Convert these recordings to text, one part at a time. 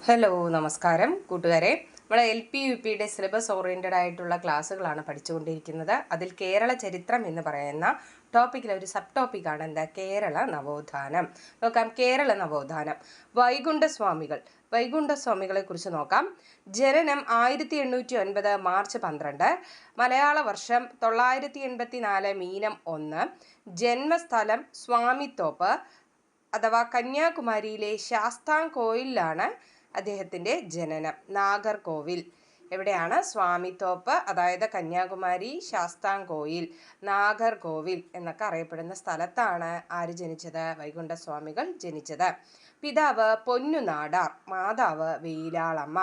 Hello നമസ്കാരം കൂട്ടുകാരെ. നമ്മൾ LP UPയുടെ സിലബസ് ഓറിയൻറ്റഡ് ആയിട്ടുള്ള ക്ലാസ്സുകളാണ് പഠിച്ചുകൊണ്ടിരിക്കുന്നത്. അതിൽ കേരള ചരിത്രം എന്ന് പറയുന്ന ടോപ്പിക്കിലെ ഒരു സബ് ടോപ്പിക്കാണ് എന്താ കേരള നവോത്ഥാനം. നോക്കാം. കേരള നവോത്ഥാനം. വൈകുണ്ഠസ്വാമികളെ കുറിച്ച് നോക്കാം. ജനനം 1809 മാർച്ച് 12, മലയാള വർഷം 984 മീനം 1, ജന്മസ്ഥലം സ്വാമിത്തോപ്പ് അഥവാ കന്യാകുമാരിയിലെ ശാസ്താംകോയിലാണ് അദ്ദേഹത്തിൻ്റെ ജനനം. നാഗർകോവിൽ എവിടെയാണ്? സ്വാമിത്തോപ്പ്, അതായത് കന്യാകുമാരി, ശാസ്താംകോയിൽ, നാഗർകോവിൽ എന്നൊക്കെ അറിയപ്പെടുന്ന സ്ഥലത്താണ് ആര് ജനിച്ചത്? വൈകുണ്ഠസ്വാമികൾ ജനിച്ചത്. പിതാവ് പൊന്നുനാടാർ, മാതാവ് വെയിലാളമ്മ.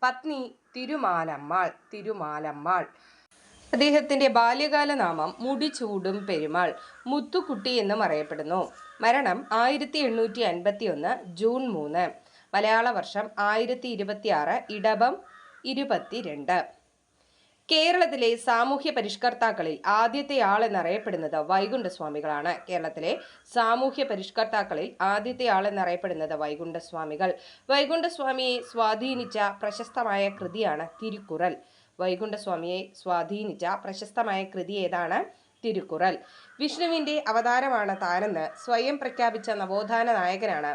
പത്നി തിരുമാലമ്മാൾ. അദ്ദേഹത്തിൻ്റെ ബാല്യകാല നാമം മുടിചൂടും പെരുമാൾ, മുത്തുക്കുട്ടി എന്നും അറിയപ്പെടുന്നു. മരണം 1851 ജൂൺ 3, മലയാള വർഷം 1026 ഇടവം 22. കേരളത്തിലെ സാമൂഹ്യ പരിഷ്കർത്താക്കളിൽ ആദ്യത്തെ ആളെന്നറിയപ്പെടുന്നത് വൈകുണ്ഠസ്വാമികളാണ്. വൈകുണ്ഠസ്വാമിയെ സ്വാധീനിച്ച പ്രശസ്തമായ കൃതി ഏതാണ്? തിരുക്കുറൽ. വിഷ്ണുവിൻ്റെ അവതാരമാണ് താനെന്ന് സ്വയം പ്രഖ്യാപിച്ച നവോത്ഥാന നായകനാണ്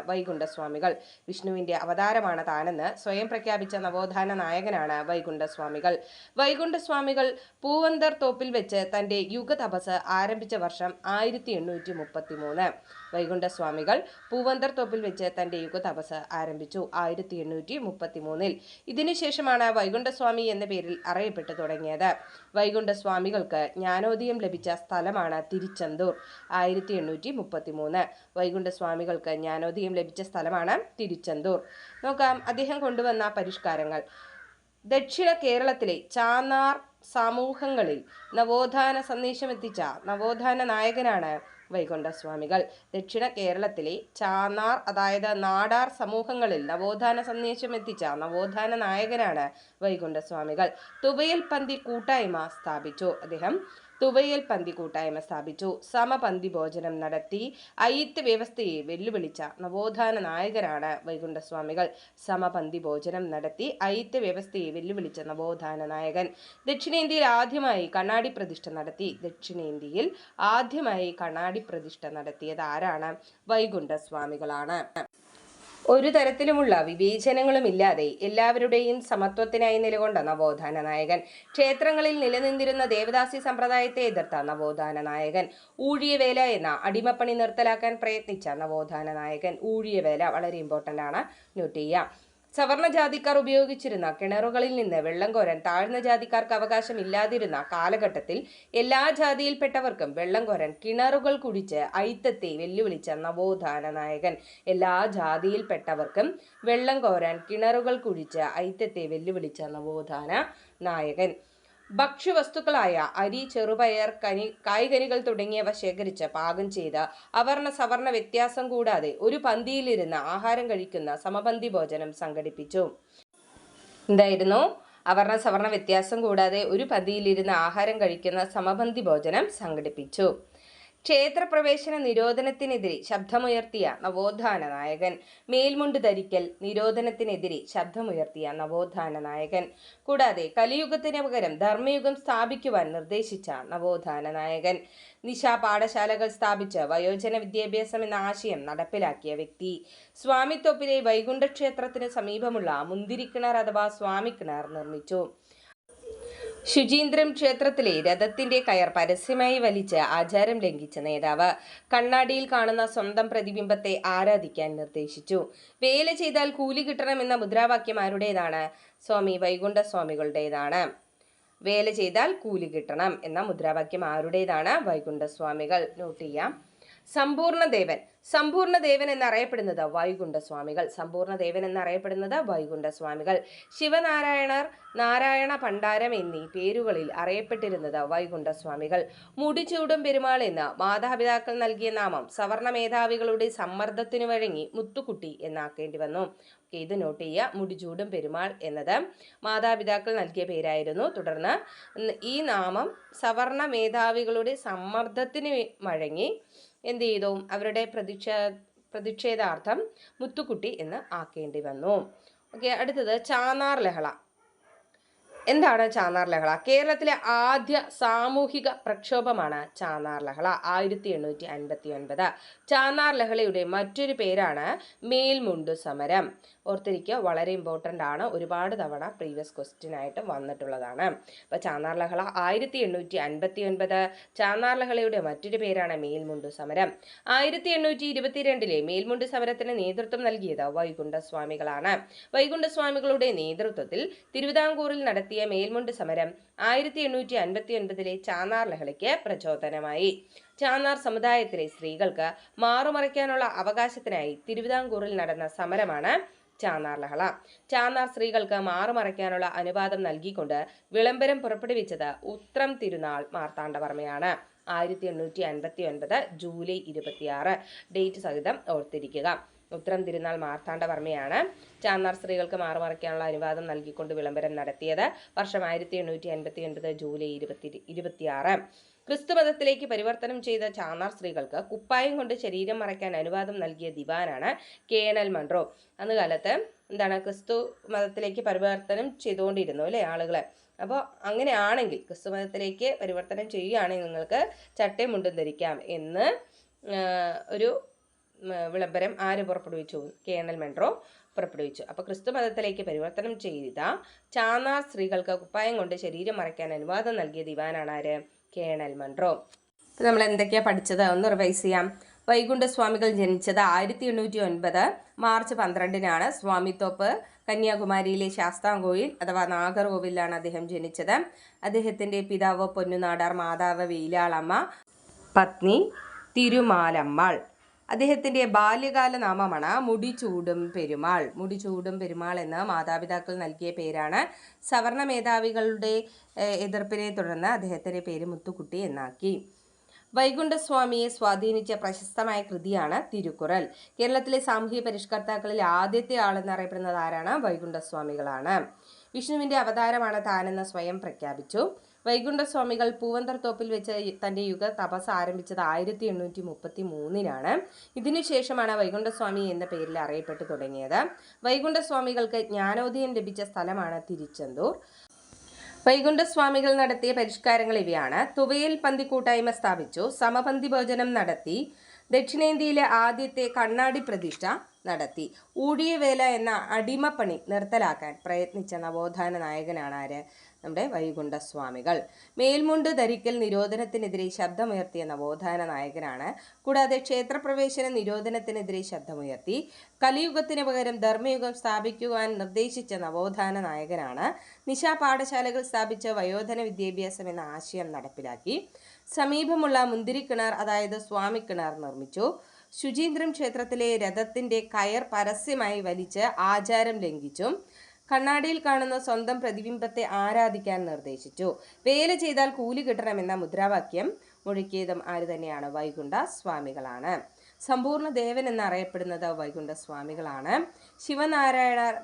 വൈകുണ്ഠസ്വാമികൾ. വൈകുണ്ഠസ്വാമികൾ പൂവന്തർ തോപ്പിൽ വെച്ച് തൻ്റെ യുഗതപസ് ആരംഭിച്ച വർഷം 1833. വൈകുണ്ഠസ്വാമികൾ പൂവന്തർ തോപ്പിൽ വെച്ച് തൻ്റെ യുഗതപസ് ആരംഭിച്ചു 1833. ഇതിനുശേഷമാണ് വൈകുണ്ഠസ്വാമി എന്ന പേരിൽ അറിയപ്പെട്ടു തുടങ്ങിയത്. വൈകുണ്ഠസ്വാമികൾക്ക് ജ്ഞാനോദയം ലഭിച്ച സ്ഥലമാണ് തിരുച്ചെന്തൂർ. 1833 വൈകുണ്ഠസ്വാമികൾക്ക് ജ്ഞാനോദയം ലഭിച്ച സ്ഥലമാണ് തിരുച്ചെന്തൂർ. നോക്കാം. അദ്ദേഹം കൊണ്ടുവന്ന പരിഷ്കാരങ്ങൾ. ദക്ഷിണ കേരളത്തിലെ ചാന്നാർ സമൂഹങ്ങളിൽ നവോത്ഥാന സന്ദേശമെത്തിച്ച നവോത്ഥാന നായകനാണ് വൈകുണ്ഠസ്വാമികൾ. ദക്ഷിണ കേരളത്തിലെ ചാന്നാർ, അതായത് നാടാർ സമൂഹങ്ങളിൽ നവോത്ഥാന സന്ദേശം എത്തിച്ച നവോത്ഥാന നായകനാണ് വൈകുണ്ഠസ്വാമികൾ. തുവയൽപന്തി കൂട്ടായ്മ സ്ഥാപിച്ചു. സമപന്തി ഭോജനം നടത്തി അയിത്ത് വ്യവസ്ഥയെ വെല്ലുവിളിച്ച നവോത്ഥാന നായകനാണ് വൈകുണ്ഠസ്വാമികൾ. ദക്ഷിണേന്ത്യയിൽ ആദ്യമായി കണ്ണാടി പ്രതിഷ്ഠ നടത്തിയത് ആരാണ്? വൈകുണ്ഠസ്വാമികളാണ്. ഒരു തരത്തിലുമുള്ള വിവേചനങ്ങളുമില്ലാതെ എല്ലാവരുടെയും സമത്വത്തിനായി നിലകൊണ്ട നവോത്ഥാന നായകൻ. ക്ഷേത്രങ്ങളിൽ നിലനിന്നിരുന്ന ദേവദാസി സമ്പ്രദായത്തെ എതിർത്ത നവോത്ഥാന നായകൻ. ഊഴിയവേല എന്ന അടിമപ്പണി നിർത്തലാക്കാൻ പ്രയത്നിച്ച നവോത്ഥാന നായകൻ. ഊഴിയവേല വളരെ ഇമ്പോർട്ടൻ്റ് ആണ്, നോട്ട് ചെയ്യുക. സവർണ ജാതിക്കാർ ഉപയോഗിച്ചിരുന്ന കിണറുകളിൽ നിന്ന് വെള്ളം കോരാൻ താഴ്ന്ന ജാതിക്കാർക്ക് അവകാശമില്ലാതിരുന്ന കാലഘട്ടത്തിൽ എല്ലാ ജാതിയിൽപ്പെട്ടവർക്കും വെള്ളം കോരാൻ കിണറുകൾ കുഴിച്ച് അയിത്തത്തെ വെല്ലുവിളിച്ച നവോത്ഥാന നായകൻ. വെള്ളം കോരാൻ കിണറുകൾ കുഴിച്ച് അയിത്തത്തെ വെല്ലുവിളിച്ച നവോത്ഥാന നായകൻ. ഭക്ഷ്യവസ്തുക്കളായ അരി, ചെറുപയർ, കായ്കനികൾ തുടങ്ങിയവ ശേഖരിച്ച് പാകം ചെയ്ത് അവർണ സവർണ വ്യത്യാസം കൂടാതെ ഒരു പന്തിയിലിരുന്ന് ആഹാരം കഴിക്കുന്ന സമപന്തി ഭോജനം സംഘടിപ്പിച്ചു. എന്തായിരുന്നു? അവർണ സവർണ വ്യത്യാസം കൂടാതെ ഒരു പന്തിയിലിരുന്ന് ആഹാരം കഴിക്കുന്ന സമപന്തി ഭോജനം സംഘടിപ്പിച്ചു. ക്ഷേത്രപ്രവേശന നിരോധനത്തിനെതിരെ ശബ്ദമുയർത്തിയ നവോത്ഥാന നായകൻ. മേൽമുണ്ട് ധരിക്കൽ നിരോധനത്തിനെതിരെ ശബ്ദമുയർത്തിയ നവോത്ഥാന നായകൻ. കൂടാതെ കലിയുഗത്തിന് പകരം ധർമ്മയുഗം സ്ഥാപിക്കുവാൻ നിർദ്ദേശിച്ച നവോത്ഥാന നായകൻ. നിശാ പാഠശാലകൾ സ്ഥാപിച്ച് വയോജന വിദ്യാഭ്യാസം എന്ന ആശയം നടപ്പിലാക്കിയ വ്യക്തി. സ്വാമിത്തോപ്പിലെ വൈകുണ്ഠ ക്ഷേത്രത്തിന് സമീപമുള്ള മുന്തിരിക്കിണർ അഥവാ സ്വാമിക്കിണർ നിർമ്മിച്ചു. ശുചീന്ദ്രം ക്ഷേത്രത്തിലെ രഥത്തിന്റെ കയർ പരസ്യമായി വലിച്ച് ആചാരം ലംഘിച്ച നേതാവ്. കണ്ണാടിയിൽ കാണുന്ന സ്വന്തം പ്രതിബിംബത്തെ ആരാധിക്കാൻ നിർദ്ദേശിച്ചു. വേല ചെയ്താൽ കൂലി കിട്ടണമെന്ന മുദ്രാവാക്യം ആരുടേതാണ്? സ്വാമി വൈകുണ്ഠസ്വാമികളുടേതാണ്. വേല ചെയ്താൽ കൂലി കിട്ടണം എന്ന മുദ്രാവാക്യം ആരുടേതാണ്? വൈകുണ്ഠസ്വാമികൾ. നോട്ട് ചെയ്യാം. സമ്പൂർണ്ണദേവൻ എന്നറിയപ്പെടുന്നത് വൈകുണ്ഠസ്വാമികൾ. ശിവനാരായണർ, നാരായണ ഭണ്ഡാരം എന്നീ പേരുകളിൽ അറിയപ്പെട്ടിരുന്നത് വൈകുണ്ഠസ്വാമികൾ. മുടിചൂടും പെരുമാൾ എന്ന് മാതാപിതാക്കൾ നൽകിയ നാമം സവർണ മേധാവികളുടെ സമ്മർദ്ദത്തിനു വഴങ്ങി മുത്തുക്കുട്ടി എന്നാക്കേണ്ടി വന്നു. ഇത് നോട്ട് ചെയ്യുക. മുടിചൂടും പെരുമാൾ എന്നത് മാതാപിതാക്കൾ നൽകിയ പേരായിരുന്നു. തുടർന്ന് ഈ നാമം സവർണ മേധാവികളുടെ സമ്മർദ്ദത്തിന് വഴങ്ങി എന്ത് ചെയ്തു? അവരുടെ പ്രതിഷേധാർത്ഥം മുത്തുക്കുട്ടി എന്ന് ആക്കേണ്ടി വന്നു. ഓക്കെ, അടുത്തത് ചാന്നാർ ലഹള. എന്താണ് ചാന്നാർ ലഹള? കേരളത്തിലെ ആദ്യ സാമൂഹിക പ്രക്ഷോഭമാണ് ചാന്നാർ ലഹള 1859. ചാന്നാർ ലഹളയുടെ മറ്റൊരു പേരാണ് മേൽമുണ്ടു സമരം. ഓർത്തിരിക്കുക, വളരെ ഇമ്പോർട്ടൻ്റ് ആണ്, ഒരുപാട് തവണ പ്രീവിയസ് ക്വസ്റ്റ്യൻ ആയിട്ട് വന്നിട്ടുള്ളതാണ്. അപ്പോൾ ചാന്നാർ ലഹള 1859. ചാന്നാർ ലഹളയുടെ മറ്റൊരു പേരാണ് മേൽമുണ്ടു സമരം. 1822 മേൽമുണ്ടു സമരത്തിന് നേതൃത്വം നൽകിയത് വൈകുണ്ഠസ്വാമികളാണ്. വൈകുണ്ഠസ്വാമികളുടെ നേതൃത്വത്തിൽ തിരുവിതാംകൂറിൽ നടത്തിയ മേൽമുണ്ട് സമരം 1859 ചാന്നാർ ലഹളയ്ക്ക് പ്രചോദനമായി. ചാന്നാർ സമുദായത്തിലെ സ്ത്രീകൾക്ക് മാറുമറയ്ക്കാനുള്ള അവകാശത്തിനായി തിരുവിതാംകൂറിൽ നടന്ന സമരമാണ് ചാന്നാർ ലഹള. ചാന്നാർ സ്ത്രീകൾക്ക് മാറുമറയ്ക്കാനുള്ള അനുവാദം നൽകിക്കൊണ്ട് വിളംബരം പുറപ്പെടുവിച്ചത് ഉത്രം തിരുനാൾ മാർത്താണ്ഡവർമ്മയാണ്. 1859 ജൂലൈ 26 ഡേറ്റ് സഹിതം ഓർത്തിരിക്കുക. ഉത്രം തിരുനാൾ മാർത്താണ്ഡവർമ്മയാണ് ചാന്നാർ സ്ത്രീകൾക്ക് മാറുമറയ്ക്കാനുള്ള അനുവാദം നൽകിക്കൊണ്ട് വിളംബരം നടത്തിയത്. വർഷം 1859 ജൂലൈ 26. ക്രിസ്തുമതത്തിലേക്ക് പരിവർത്തനം ചെയ്ത ചാന്നാർ സ്ത്രീകൾക്ക് കുപ്പായം കൊണ്ട് ശരീരം മറയ്ക്കാൻ അനുവാദം നൽകിയ ദിവാനാണ് കേണൽ മൺറോ. അന്ന് കാലത്ത് എന്താണ്, ക്രിസ്തു മതത്തിലേക്ക് പരിവർത്തനം ചെയ്തുകൊണ്ടിരുന്നു അല്ലേ ആളുകളെ. അപ്പോൾ അങ്ങനെയാണെങ്കിൽ ക്രിസ്തുമതത്തിലേക്ക് പരിവർത്തനം ചെയ്യുകയാണെങ്കിൽ നിങ്ങൾക്ക് ചട്ടയും മുണ്ടും ധരിക്കാം എന്ന് ഒരു വിളംബരം ആര് പുറപ്പെടുവിച്ചു? കേണൽ മൺറോ പുറപ്പെടുവിച്ചു. അപ്പോൾ ക്രിസ്തു മതത്തിലേക്ക് പരിവർത്തനം ചെയ്ത ചാന്നാർ സ്ത്രീകൾക്ക് കുപ്പായം കൊണ്ട് ശരീരം മറയ്ക്കാൻ അനുവാദം നൽകിയ ദിവാനാണ് ആര്? Colonel Munro. അപ്പോൾ നമ്മൾ എന്തൊക്കെയാണ് പഠിച്ചത് ഒന്ന് റിവൈസ് ചെയ്യാം. വൈകുണ്ഠസ്വാമികൾ ജനിച്ചത് 1809 മാർച്ച് 12 സ്വാമിത്തോപ്പ് കന്യാകുമാരിയിലെ ശാസ്താംകോയിൽ അഥവാ നാഗർകോവിലാണ് അദ്ദേഹം ജനിച്ചത്. അദ്ദേഹത്തിൻ്റെ പിതാവ് പൊന്നുനാടാർ, മാതാവ് വെയിലാളമ്മ, പത്നി തിരുമാലമ്മാൾ. അദ്ദേഹത്തിൻ്റെ ബാല്യകാല നാമമാണ് മുടിചൂടും പെരുമാൾ. മുടിചൂടും പെരുമാൾ എന്ന മാതാപിതാക്കൾ നൽകിയ പേരാണ്. സവർണ മേധാവികളുടെ എതിർപ്പിനെ തുടർന്ന് അദ്ദേഹത്തിൻ്റെ പേര് മുത്തുക്കുട്ടി എന്നാക്കി. വൈകുണ്ഠസ്വാമിയെ സ്വാധീനിച്ച പ്രശസ്തമായ കൃതിയാണ് തിരുക്കുറൽ. കേരളത്തിലെ സാമൂഹ്യ പരിഷ്കർത്താക്കളിൽ ആദ്യത്തെ ആളെന്നറിയപ്പെടുന്നത് ആരാണ്? വൈകുണ്ഠസ്വാമികളാണ്. വിഷ്ണുവിൻ്റെ അവതാരമാണ് താനെന്ന് സ്വയം പ്രഖ്യാപിച്ചു. വൈകുണ്ഠസ്വാമികൾ പൂവന്തർത്തോപ്പിൽ വെച്ച് തൻ്റെ യുഗ തപസ് ആരംഭിച്ചത് 1833. ഇതിനുശേഷമാണ് വൈകുണ്ഠസ്വാമി എന്ന പേരിൽ അറിയപ്പെട്ടു തുടങ്ങിയത്. വൈകുണ്ഠസ്വാമികൾക്ക് ജ്ഞാനോദയം ലഭിച്ച സ്ഥലമാണ് തിരുച്ചെന്തൂർ. വൈകുണ്ഠസ്വാമികൾ നടത്തിയ പരിഷ്കാരങ്ങൾ ഇവയാണ്. തുവയൽ പന്തി കൂട്ടായ്മ സ്ഥാപിച്ചു. സമപന്തി ഭോജനം നടത്തി. ദക്ഷിണേന്ത്യയിലെ ആദ്യത്തെ കണ്ണാടി പ്രതിഷ്ഠ നടത്തി. ഊഴിയവേല എന്ന അടിമപ്പണി നിർത്തലാക്കാൻ പ്രയത്നിച്ച നവോത്ഥാന നായകനാണ് ആര്? നമ്മുടെ വൈകുണ്ഠസ്വാമികൾ. മേൽമുണ്ട് ധരിക്കൽ നിരോധനത്തിനെതിരെ ശബ്ദമുയർത്തിയ നവോത്ഥാന നായകനാണ്. കൂടാതെ ക്ഷേത്രപ്രവേശന നിരോധനത്തിനെതിരെ ശബ്ദമുയർത്തി. കലിയുഗത്തിന് പകരം ധർമ്മയുഗം സ്ഥാപിക്കുവാൻ നിർദ്ദേശിച്ച നവോത്ഥാന നായകനാണ്. നിശാ പാഠശാലകൾ സ്ഥാപിച്ച് വയോധന വിദ്യാഭ്യാസം എന്ന ആശയം നടപ്പിലാക്കി. സമീപമുള്ള മുന്തിരിക്കിണർ അതായത് സ്വാമിക്കിണർ നിർമ്മിച്ചു. ശുചീന്ദ്രം ക്ഷേത്രത്തിലെ രഥത്തിൻ്റെ കയർ പരസ്യമായി വലിച്ച് ആചാരം ലംഘിച്ചു. കണ്ണാടിയിൽ കാണുന്ന സ്വന്തം പ്രതിബിംബത്തെ ആരാധിക്കാൻ നിർദ്ദേശിച്ചു. വേല ചെയ്താൽ കൂലി കിട്ടണമെന്ന മുദ്രാവാക്യം മുഴക്കിയതും ആര് തന്നെയാണ്? വൈകുണ്ഠസ്വാമികളാണ്. സമ്പൂർണ്ണ ദേവൻ എന്നറിയപ്പെടുന്നത് വൈകുണ്ഠസ്വാമികളാണ്.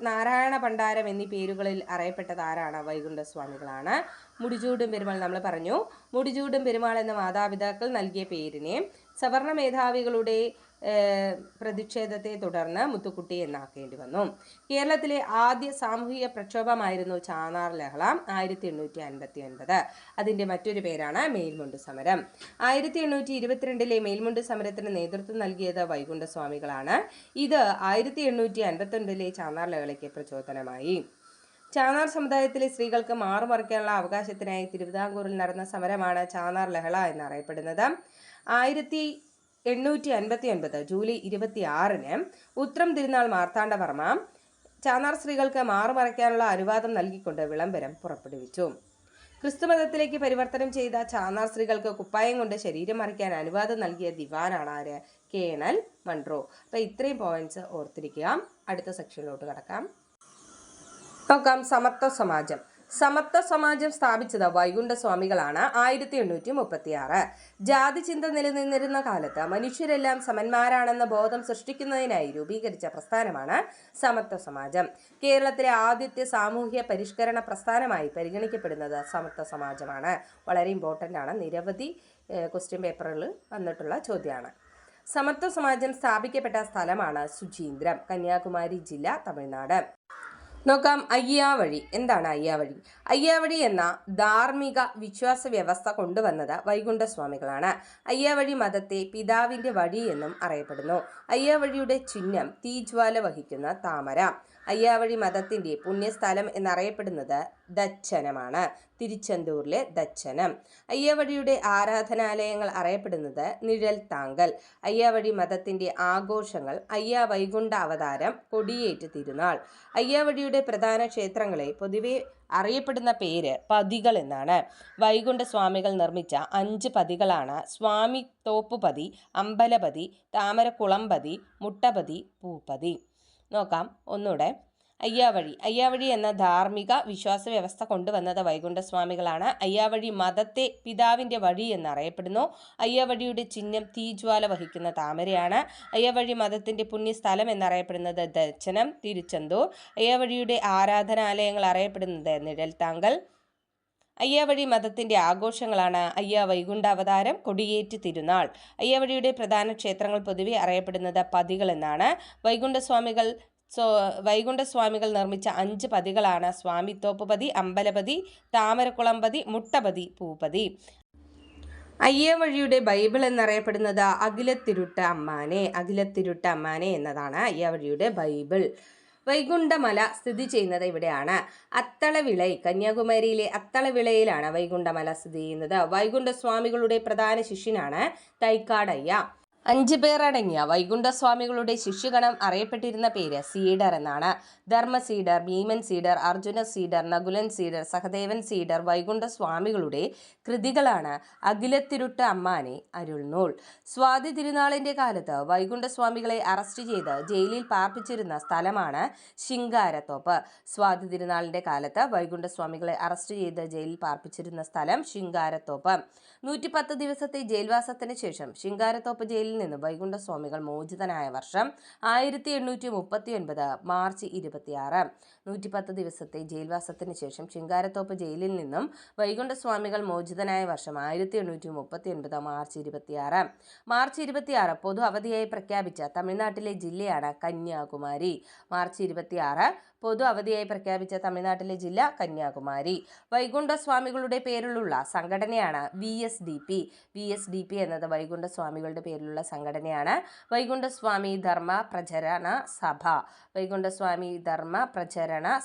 നാരായണ ഭണ്ഡാരം എന്നീ പേരുകളിൽ അറിയപ്പെട്ടത് ആരാണ്? വൈകുണ്ഠസ്വാമികളാണ്. മുടിചൂടും പെരുമാൾ നമ്മൾ പറഞ്ഞു. മുടിചൂടും പെരുമാൾ എന്ന മാതാപിതാക്കൾ നൽകിയ പേരിനെ സവർണ മേധാവികളുടെ പ്രതിഷേധത്തെ തുടർന്ന് മുത്തുക്കുട്ടി എന്നാക്കേണ്ടി വന്നു. കേരളത്തിലെ ആദ്യ സാമൂഹിക പ്രക്ഷോഭമായിരുന്നു ചാന്നാർ ലഹള 1859. അതിൻ്റെ മറ്റൊരു പേരാണ് മേൽമുണ്ട് സമരം. 1822 മേൽമുണ്ട് സമരത്തിന് നേതൃത്വം നൽകിയത് വൈകുണ്ഠസ്വാമികളാണ്. ഇത് 1859 ചാന്നാർ ലഹളയ്ക്ക് പ്രചോദനമായി. ചാന്നാർ സമുദായത്തിലെ സ്ത്രീകൾക്ക് മാറുമറയ്ക്കാനുള്ള അവകാശത്തിനായി തിരുവിതാംകൂറിൽ നടന്ന സമരമാണ് ചാന്നാർ ലഹള എന്നറിയപ്പെടുന്നത്. 1859 ജൂലൈ 26 ഉത്രം തിരുനാൾ മാർത്താണ്ഡവർമ്മ ചാന്നാർ സ്ത്രീകൾക്ക് മാറുമറയ്ക്കാനുള്ള അനുവാദം നൽകിക്കൊണ്ട് വിളംബരം പുറപ്പെടുവിച്ചു. ക്രിസ്തുമതത്തിലേക്ക് പരിവർത്തനം ചെയ്ത ചാന്നാർ സ്ത്രീകൾക്ക് കുപ്പായം കൊണ്ട് ശരീരം മറയ്ക്കാൻ അനുവാദം നൽകിയ ദിവാനാണ് ആര്? Colonel Munro. അപ്പോൾ ഇത്രയും പോയിന്റ്സ് ഓർത്തിരിക്കുക. അടുത്ത സെക്ഷനിലോട്ട് കടക്കാം. നോക്കാം. സമത്വ സമാജം. സമത്വ സമാജം സ്ഥാപിച്ചത് വൈകുണ്ഠസ്വാമികളാണ്. 1836. ജാതി ചിന്ത നിലനിന്നിരുന്ന കാലത്ത് മനുഷ്യരെല്ലാം സമന്മാരാണെന്ന ബോധം സൃഷ്ടിക്കുന്നതിനായി രൂപീകരിച്ച പ്രസ്ഥാനമാണ് സമത്വ സമാജം. കേരളത്തിലെ ആദ്യത്തെ സാമൂഹ്യ പരിഷ്കരണ പ്രസ്ഥാനമായി പരിഗണിക്കപ്പെടുന്നത് സമത്വ സമാജമാണ്. വളരെ ഇമ്പോർട്ടൻ്റ് ആണ്. നിരവധി ക്വസ്റ്റ്യൻ പേപ്പറുകളിൽ വന്നിട്ടുള്ള ചോദ്യമാണ്. സമത്വ സമാജം സ്ഥാപിക്കപ്പെട്ട സ്ഥലമാണ് ശുചീന്ദ്രം, കന്യാകുമാരി ജില്ല, തമിഴ്നാട്. നോക്കാം അയ്യാവഴി. എന്താണ് അയ്യാവഴി? അയ്യാവഴി എന്ന ധാർമ്മിക വിശ്വാസ വ്യവസ്ഥ കൊണ്ടുവന്നത് വൈകുണ്ഠസ്വാമികളാണ്. അയ്യാവഴി മതത്തെ പിതാവിന്റെ വഴി എന്നും അറിയപ്പെടുന്നു. അയ്യാവഴിയുടെ ചിഹ്നം തീജ്വാല വഹിക്കുന്ന താമര. അയ്യാവഴി മതത്തിന്റെ പുണ്യസ്ഥലം എന്നറിയപ്പെടുന്നത് ദച്ചനമാണ്, തിരുച്ചെന്തൂരിലെ ദച്ചനം. അയ്യാവഴിയുടെ ആരാധനാലയങ്ങൾ അറിയപ്പെടുന്നത് നിഴൽത്താങ്കൽ. അയ്യാവഴി മതത്തിന്റെ ആഘോഷങ്ങൾ അയ്യാ വൈകുണ്ഠ അവതാരം, കൊടിയേറ്റ് തിരുനാൾ. അയ്യാവഴിയുടെ പ്രധാന ക്ഷേത്രങ്ങളെ പൊതുവെ അറിയപ്പെടുന്ന പേര് പതികൾ എന്നാണ്. വൈകുണ്ഠ സ്വാമികൾ നിർമ്മിച്ച 5 പതികളാണ് സ്വാമി തോപ്പുപതി, അമ്പലപതി, താമരക്കുളംപതി, മുട്ടപതി, പൂപ്പതി. നോക്കാം ഒന്നുകൂടെ. അയ്യാവഴി എന്ന ധാർമ്മിക വിശ്വാസ വ്യവസ്ഥ കൊണ്ടുവന്നത് വൈകുണ്ഠസ്വാമികളാണ്. അയ്യാവഴി മതത്തെ പിതാവിന്റെ വഴി എന്നറിയപ്പെടുന്നു. അയ്യാവഴിയുടെ ചിഹ്നം തീജ്വാല വഹിക്കുന്ന താമരയാണ്. അയ്യാവഴി മതത്തിന്റെ പുണ്യസ്ഥലം എന്നറിയപ്പെടുന്നത് ദർശനം, തിരുച്ചെന്തൂർ. അയ്യാവഴിയുടെ ആരാധനാലയങ്ങൾ അറിയപ്പെടുന്നത് നിഴൽത്താങ്കൽ. അയ്യാവഴി മതത്തിന്റെ ആഘോഷങ്ങളാണ് അയ്യാ വൈകുണ്ഠ അവതാരം, കൊടിയേറ്റ് തിരുനാൾ. അയ്യാവഴിയുടെ പ്രധാന ക്ഷേത്രങ്ങൾ പൊതുവെ അറിയപ്പെടുന്നത് പതികൾ എന്നാണ്. വൈകുണ്ഠസ്വാമികൾ നിർമ്മിച്ച 5 പതികളാണ് സ്വാമി തോപ്പുപതി, അമ്പലപതി, താമരക്കുളംപതി, മുട്ടപതി, പൂപ്പതി. അയ്യാവഴിയുടെ ബൈബിൾ എന്നറിയപ്പെടുന്നത് അഖിലത്തിരുട്ട് അമ്മാനെ എന്നതാണ് അയ്യാവഴിയുടെ ബൈബിൾ. വൈകുണ്ഠമല സ്ഥിതി ചെയ്യുന്നത് ഇവിടെയാണ്. അത്തളവിളൈ, കന്യാകുമാരിയിലെ അത്തളവിളയിലാണ് വൈകുണ്ഠമല സ്ഥിതി ചെയ്യുന്നത്. വൈകുണ്ഠസ്വാമികളുടെ പ്രധാന ശിഷ്യനാണ് തൈക്കാടയ്യ. 5 പേരടങ്ങിയ വൈകുണ്ഠസ്വാമികളുടെ ശിഷ്യഗണം അറിയപ്പെട്ടിരുന്ന പേര് സീഡർ എന്നാണ്. ധർമ്മ സീഡർ, ഭീമൻ സീഡർ, അർജുന സീഡർ, നകുലൻ സീഡർ, സഹദേവൻ സീഡർ. വൈകുണ്ഠസ്വാമികളുടെ കൃതികളാണ് അഖിലത്തിരുട്ട് അമ്മാനെ, അരുൾനൂൽ. സ്വാതി തിരുനാളിന്റെ കാലത്ത് വൈകുണ്ഠസ്വാമികളെ അറസ്റ്റ് ചെയ്ത് ജയിലിൽ പാർപ്പിച്ചിരുന്ന സ്ഥലമാണ് ശിങ്കാരത്തോപ്പ്. സ്വാതി തിരുനാളിന്റെ കാലത്ത് വൈകുണ്ഠസ്വാമികളെ അറസ്റ്റ് ചെയ്ത് ജയിലിൽ പാർപ്പിച്ചിരുന്ന സ്ഥലം ശിങ്കാരത്തോപ്പ്. 110 ദിവസത്തെ ജയിൽവാസത്തിന് ശേഷം ശിങ്കാരത്തോപ്പ് ജയിലിൽ നിന്ന് വൈകുണ്ഠസ്വാമികൾ മോചിതനായ വർഷം 1839 മാർച്ച് 26. 110 ദിവസത്തെ ജയിൽവാസത്തിന് ശേഷം ശിങ്കാരത്തോപ്പ് ജയിലിൽ നിന്നും വൈകുണ്ഠസ്വാമികൾ മോചിതനായ വർഷം 1839 മാർച്ച് 26. മാർച്ച് 26 പൊതു അവധിയായി പ്രഖ്യാപിച്ച തമിഴ്നാട്ടിലെ ജില്ലയാണ് കന്യാകുമാരി. മാർച്ച് 26 പൊതു അവധിയായി പ്രഖ്യാപിച്ച തമിഴ്നാട്ടിലെ ജില്ല കന്യാകുമാരി. വൈകുണ്ഠസ്വാമികളുടെ പേരിലുള്ള സംഘടനയാണ് VSDP എന്നത് വൈകുണ്ഠസ്വാമികളുടെ പേരിലുള്ള സംഘടനയാണ്. വൈകുണ്ഠസ്വാമി ധർമ്മ പ്രചരണ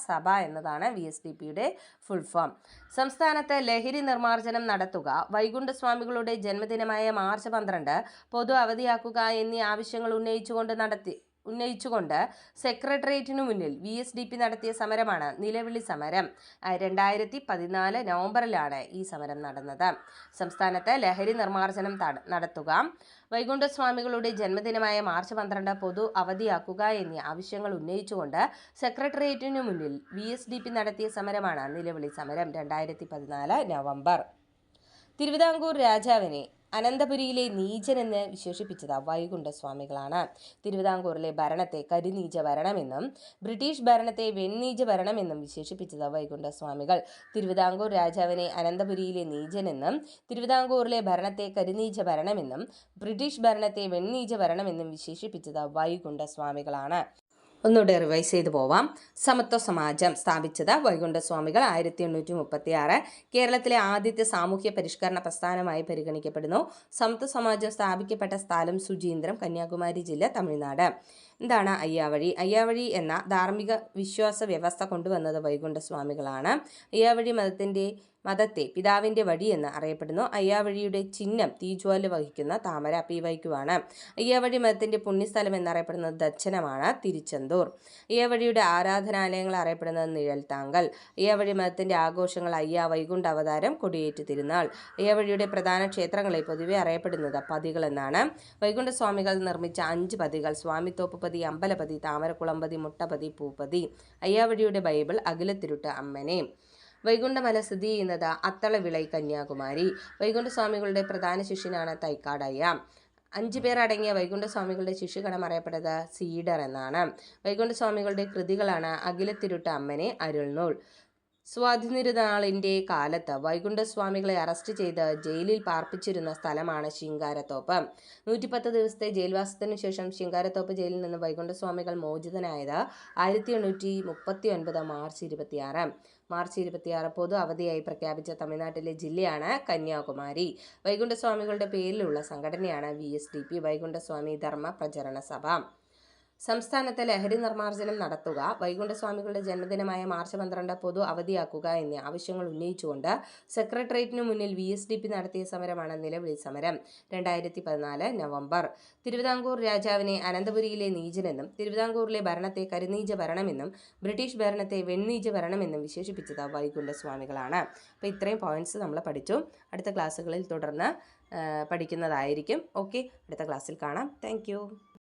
സഭ എന്നതാണ് VSDPയുടെ ഫുൾ ഫോം. സംസ്ഥാനത്ത് ലഹരി നിർമ്മാർജ്ജനം നടത്തുക, വൈകുണ്ഠസ്വാമികളുടെ ജന്മദിനമായ മാർച്ച് 12 പൊതു അവധിയാക്കുക എന്നീ ആവശ്യങ്ങൾ ഉന്നയിച്ചുകൊണ്ട് സെക്രട്ടേറിയറ്റിനു മുന്നിൽ VSDP നടത്തിയ സമരമാണ് നിലവിളി സമരം. 2014 നവംബറിലാണ് ഈ സമരം നടന്നത്. സംസ്ഥാനത്ത് ലഹരി നിർമ്മാർജ്ജനം നടത്തുക, വൈകുണ്ഠസ്വാമികളുടെ ജന്മദിനമായ മാർച്ച് 12 പൊതു അവധിയാക്കുക എന്നീ ആവശ്യങ്ങൾ ഉന്നയിച്ചുകൊണ്ട് സെക്രട്ടേറിയറ്റിനു മുന്നിൽ VSDP നടത്തിയ സമരമാണ് നിലവിളി സമരം. 2014 നവംബർ. തിരുവിതാംകൂർ രാജാവിനെ അനന്തപുരിയിലെ നീചനെന്ന് വിശേഷിപ്പിച്ചത് വൈകുണ്ഠസ്വാമികളാണ്. തിരുവിതാംകൂറിലെ ഭരണത്തെ കരിനീച ഭരണമെന്നും ബ്രിട്ടീഷ് ഭരണത്തെ വെണ്ണീച ഭരണമെന്നും വിശേഷിപ്പിച്ചത് വൈകുണ്ഠസ്വാമികൾ. തിരുവിതാംകൂർ രാജാവിനെ അനന്തപുരിയിലെ നീചനെന്നും തിരുവിതാംകൂറിലെ ഭരണത്തെ കരിനീച ഭരണമെന്നും ബ്രിട്ടീഷ് ഭരണത്തെ വെണ്ണീച ഭരണമെന്നും വിശേഷിപ്പിച്ചത് വൈകുണ്ഠസ്വാമികളാണ്. ഒന്നുകൂടെ റിവൈസ് ചെയ്തു പോവാം. സമത്വ സമാജം സ്ഥാപിച്ചത് വൈകുണ്ഠസ്വാമികൾ. 1836 കേരളത്തിലെ ആദ്യത്തെ സാമൂഹ്യ പരിഷ്കരണ പ്രസ്ഥാനമായി പരിഗണിക്കപ്പെടുന്നു. സമത്വ സമാജം സ്ഥാപിക്കപ്പെട്ട സ്ഥലം ശുചീന്ദ്രം, കന്യാകുമാരി ജില്ല, തമിഴ്നാട്. എന്താണ് അയ്യാവഴി എന്ന ധാർമ്മിക വിശ്വാസ വ്യവസ്ഥ കൊണ്ടുവന്നത് വൈകുണ്ഠസ്വാമികളാണ്. അയ്യാവഴി മതത്തെ പിതാവിന്റെ വഴി എന്ന് അറിയപ്പെടുന്നു. അയ്യാവഴിയുടെ ചിഹ്നം തീജ്വാല വഹിക്കുന്ന താമര, PYQ. അയ്യാവഴി മതത്തിന്റെ പുണ്യസ്ഥലം എന്നറിയപ്പെടുന്നത് ദർശനമാണ്, തിരുച്ചെന്തൂർ. അയ്യാവഴിയുടെ ആരാധനാലയങ്ങൾ അറിയപ്പെടുന്നത് നിഴൽത്താങ്കൽ. അയ്യാവഴി മതത്തിന്റെ ആഘോഷങ്ങൾ അയ്യാ വൈകുണ്ഠ അവതാരം, കൊടിയേറ്റ് തിരുനാൾ. അയ്യാവഴിയുടെ പ്രധാന ക്ഷേത്രങ്ങളെ പൊതുവെ അറിയപ്പെടുന്നത് പതികൾ എന്നാണ്. വൈകുണ്ഠസ്വാമികൾ നിർമ്മിച്ച 5 പതികൾ സ്വാമി തോപ്പുപതി, അമ്പലപതി, താമരക്കുളംപതി, മുട്ടപതി, പൂപ്പതി. അയ്യാവഴിയുടെ ബൈബിൾ അഖിലത്തിരുട്ട് അമ്മനെ. വൈകുണ്ഠമല സ്ഥിതി ചെയ്യുന്നത് അത്തളവിളൈ, കന്യാകുമാരി. വൈകുണ്ഠസ്വാമികളുടെ പ്രധാന ശിഷ്യനാണ് തൈക്കാടയ്യ. 5 പേർ അടങ്ങിയ വൈകുണ്ഠസ്വാമികളുടെ ശിഷ്യഗണം അറിയപ്പെട്ടത് സീഡർ എന്നാണ്. വൈകുണ്ഠസ്വാമികളുടെ കൃതികളാണ് അഖിലത്തിരുട്ട് അമ്മനെ, അരുൾനൂൽ. സ്വാതിതിരുനാളിൻ്റെ കാലത്ത് വൈകുണ്ഠസ്വാമികളെ അറസ്റ്റ് ചെയ്ത് ജയിലിൽ പാർപ്പിച്ചിരുന്ന സ്ഥലമാണ് ശിങ്കാരത്തോപ്പ്. 110 ദിവസത്തെ ജയിൽവാസത്തിനു ശേഷം ശിങ്കാരത്തോപ്പ് ജയിലിൽ നിന്ന് വൈകുണ്ഠസ്വാമികൾ മോചിതനായത് 1839 മാർച്ച് 26. മാർച്ച് 26 പൊതു അവധിയായി പ്രഖ്യാപിച്ച തമിഴ്നാട്ടിലെ ജില്ലയാണ് കന്യാകുമാരി. വൈകുണ്ഠസ്വാമികളുടെ പേരിലുള്ള സംഘടനയാണ് VSDP, വൈകുണ്ഠസ്വാമി ധർമ്മ പ്രചരണ സഭ. സംസ്ഥാനത്ത് ലഹരി നിർമ്മാർജ്ജനം നടത്തുക, വൈകുണ്ഠസ്വാമികളുടെ ജന്മദിനമായ മാർച്ച് 12 പൊതു അവധിയാക്കുക എന്നീ ആവശ്യങ്ങൾ ഉന്നയിച്ചുകൊണ്ട് സെക്രട്ടേറിയറ്റിനു മുന്നിൽ VSDP നടത്തിയ സമരമാണ് നിലവിളി സമരം. 2014 നവംബർ. തിരുവിതാംകൂർ രാജാവിനെ അനന്തപുരിയിലെ നീചനെന്നും തിരുവിതാംകൂറിലെ ഭരണത്തെ കരിനീച ഭരണമെന്നും ബ്രിട്ടീഷ് ഭരണത്തെ വെണ്ണീച ഭരണമെന്നും വിശേഷിപ്പിച്ചത് വൈകുണ്ഠസ്വാമികളാണ്. അപ്പോൾ ഇത്രയും പോയിന്റ്സ് നമ്മൾ പഠിച്ചു. അടുത്ത ക്ലാസ്സുകളിൽ തുടർന്ന് പഠിക്കുന്നതായിരിക്കും. ഓക്കെ, അടുത്ത ക്ലാസ്സിൽ കാണാം. താങ്ക്